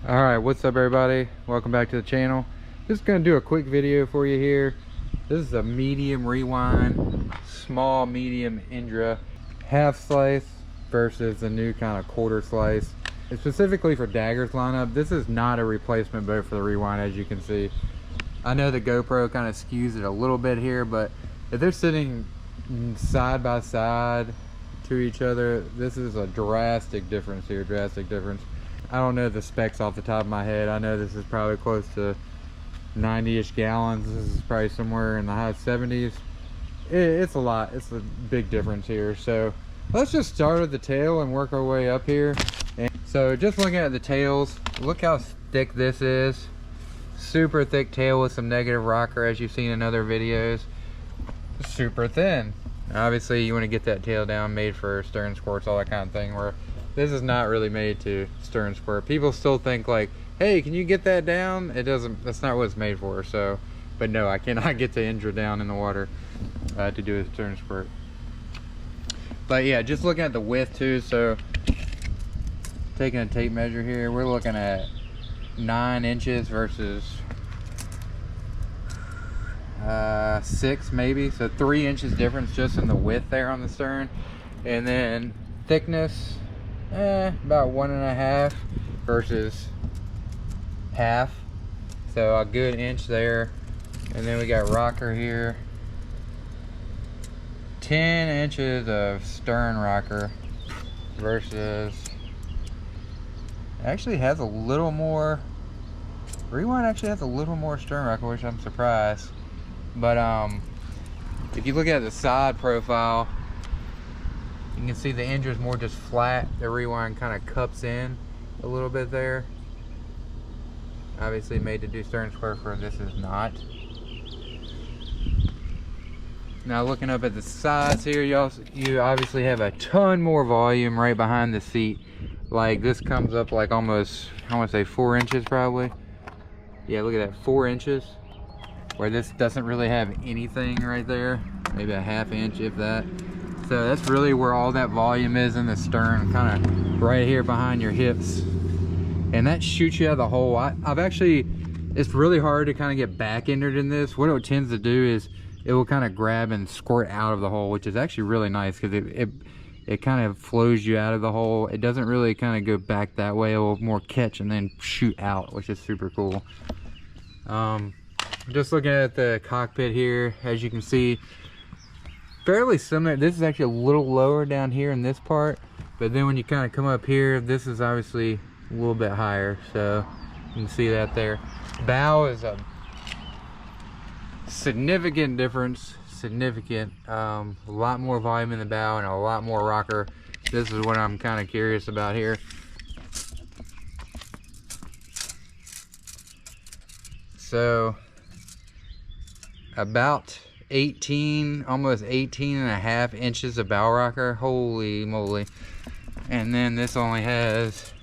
All right, what's up everybody? Welcome back to the channel. Just gonna do a quick video for you here. This is a medium rewind, small medium Indra half slice versus the new kind of quarter slice. It's specifically for Dagger's lineup. This is not a replacement boat for the rewind, as you can see. I know the GoPro kind of skews it a little bit here, but if they're sitting side by side to each other, this is a drastic difference here, drastic difference. I don't know the specs off the top of my head. I know this is probably close to 90-ish gallons. This is probably somewhere in the high 70s. It's a lot. It's a big difference here. So let's just start at the tail and work our way up here. And so just looking at the tails, look how thick this is. Super thick tail with some negative rocker, as you've seen in other videos. Super thin. Obviously you want to get that tail down, made for stern squirts, all that kind of thing, where this is not really made to stern squirt. People still think like, hey, can you get that down? It doesn't, that's not what it's made for. So, but no, I cannot get the Indra down in the water to do a stern squirt. But yeah, just looking at the width too. So taking a tape measure here, we're looking at 9 inches versus 6 maybe. So 3 inches difference just in the width there on the stern. And then thickness, about 1.5 versus half, so a good inch there. And then we got rocker here, 10 inches of stern rocker versus, actually has a little more, rewind actually has a little more stern rocker, which I'm surprised. But if you look at the side profile, you can see the Indra is more just flat. The rewind kind of cups in a little bit there. Obviously made to do stern squirt, for this is not. Now looking up at the sides here, you obviously have a ton more volume right behind the seat. Like this comes up like almost, I want to say 4 inches probably. Yeah, look at that, 4 inches. Where this doesn't really have anything right there. Maybe a ½ inch, if that. So that's really where all that volume is in the stern, kind of right here behind your hips. And that shoots you out of the hole. I've actually, it's really hard to kind of get back entered in this. What it tends to do is it will kind of grab and squirt out of the hole, which is actually really nice because it kind of flows you out of the hole. It doesn't really kind of go back that way. It will more catch and then shoot out, which is super cool. Just looking at the cockpit here, as you can see, fairly similar. This is actually a little lower down here in this part, but then when you kind of come up here, this is obviously a little bit higher, so you can see that there. Bow is a significant difference, significant. A lot more volume in the bow and a lot more rocker. This is what I'm kind of curious about here. So about 18, almost 18.5 inches of bow rocker. Holy moly. And then this only has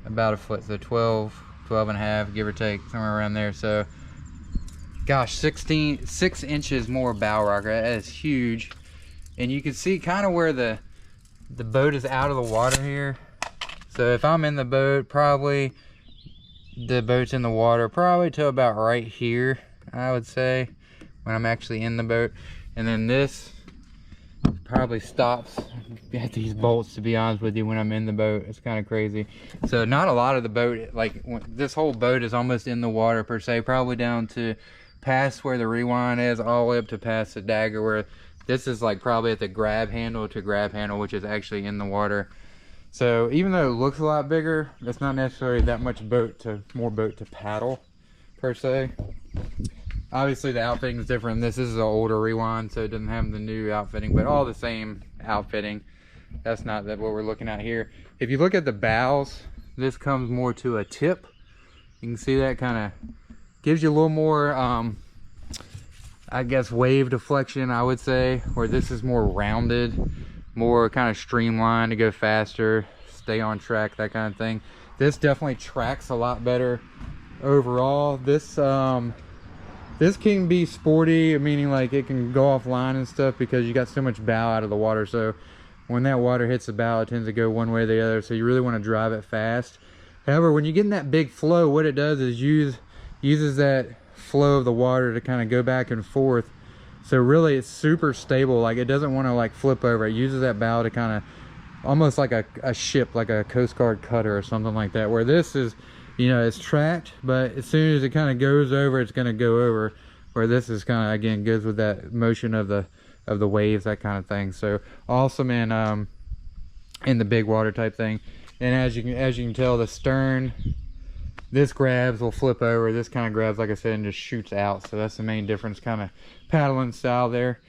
about a foot, so 12.5, give or take, somewhere around there. So gosh, 6 inches more bow rocker. That is huge. And you can see kind of where the boat is out of the water here. So if I'm in the boat, probably the boat's in the water probably to about right here, I would say, when I'm actually in the boat. And then this probably stops at these bolts, to be honest with you, when I'm in the boat. It's kind of crazy. So not a lot of the boat, like this whole boat is almost in the water per se, probably down to past where the rewind is, all the way up to past the Dagger, where this is like probably at the grab handle to grab handle, which is actually in the water. So even though it looks a lot bigger, it's not necessarily that much more boat to paddle per se. Obviously the outfitting is different. This is an older rewind, so it doesn't have the new outfitting, but all the same outfitting. That's not what we're looking at here. If you look at the bows, this comes more to a tip. You can see that kind of gives you a little more, I guess, wave deflection, I would say, where this is more rounded, more kind of streamlined to go faster, stay on track, that kind of thing. This definitely tracks a lot better overall. This can be sporty, meaning like it can go offline and stuff because you got so much bow out of the water. So when that water hits the bow, it tends to go one way or the other. So you really want to drive it fast. However, when you get in that big flow, what it does is uses that flow of the water to kind of go back and forth. So really it's super stable. Like it doesn't want to like flip over. It uses that bow to kind of almost like a ship, like a Coast Guard cutter or something like that, where this is, you know, it's tracked, but as soon as it kind of goes over, it's going to go over, where this is kind of, again, goes with that motion of the waves, that kind of thing. So awesome in the big water type thing. And as you can tell, the stern, this grabs, will flip over. This kind of grabs, like I said, and just shoots out. So that's the main difference, kind of paddling style there.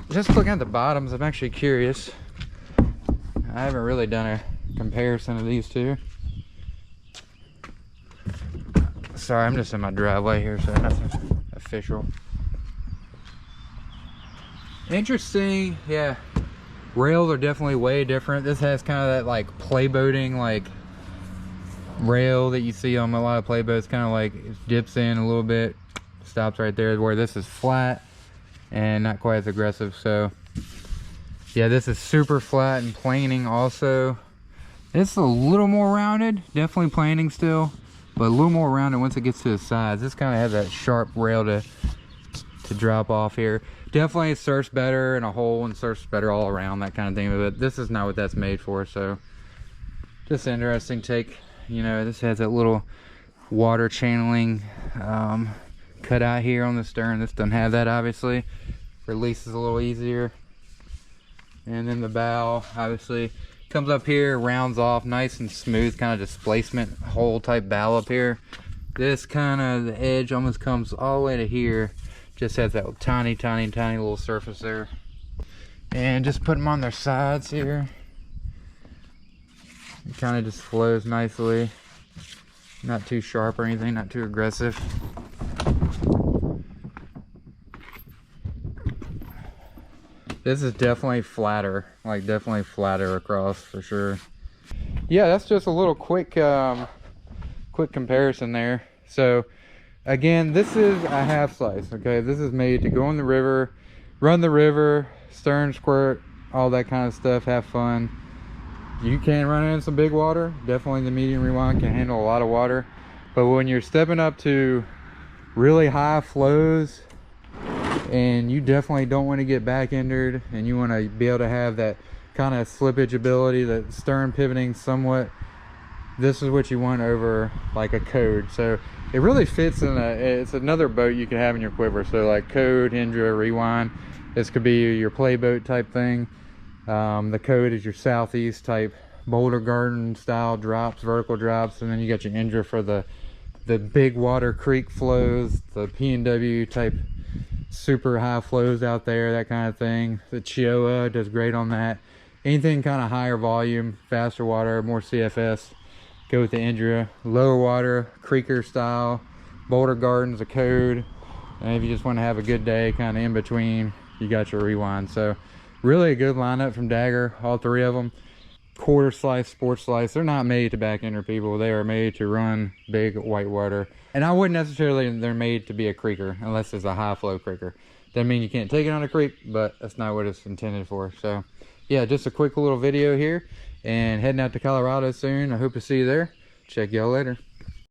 Just looking at the bottoms, I'm actually curious. I haven't really done a comparison of these two. Sorry, I'm just in my driveway here, so nothing official. Interesting, yeah. Rails are definitely way different. This has kind of that like play boating like rail that you see on a lot of play boats, kind of like it dips in a little bit, stops right there, where this is flat and not quite as aggressive. So yeah, this is super flat and planing also. It's a little more rounded, definitely planing still, but a little more rounded once it gets to the sides. This kind of has that sharp rail to drop off here. Definitely surfs better in a hole and surfs better all around, that kind of thing. But this is not what that's made for. So just an interesting take. You know, this has that little water channeling cut out here on the stern. This doesn't have that, obviously. Releases a little easier. And then the bow obviously comes up here, rounds off, nice and smooth, kind of displacement hole type bow up here. This kind of, the edge almost comes all the way to here. Just has that tiny little surface there. And just put them on their sides here. It kind of just flows nicely. Not too sharp or anything, not too aggressive. This is definitely flatter, like definitely flatter across for sure. Yeah, that's just a little quick comparison there. So again, this is a half slice, okay? This is made to go in the river, run the river, stern squirt, all that kind of stuff, have fun. You can run in some big water. Definitely the medium rewind can handle a lot of water. But when you're stepping up to really high flows, and you definitely don't want to get back entered, and you want to be able to have that kind of slippage ability, that stern pivoting somewhat, this is what you want over like a code. So it really fits in it's another boat you could have in your quiver. So like code, Indra, rewind, this could be your play boat type thing. The code is your southeast type boulder garden style drops, vertical drops, and then you got your Indra for the big water creek flows, the P&W type super high flows out there, that kind of thing. The Chioa does great on that. Anything kind of higher volume, faster water, more CFS, go with the Indra. Lower water, creeker style, boulder gardens, a code. And if you just want to have a good day kind of in between, you got your rewind. So really a good lineup from Dagger, all three of them. Quarter slice, sports slice, they're not made to back enter people. They are made to run big whitewater. And I wouldn't necessarily, they're made to be a creeker unless it's a high flow creeker. Doesn't mean you can't take it on a creek, but that's not what it's intended for. So yeah, just a quick little video here, and heading out to Colorado soon. I hope to see you there. Check y'all later.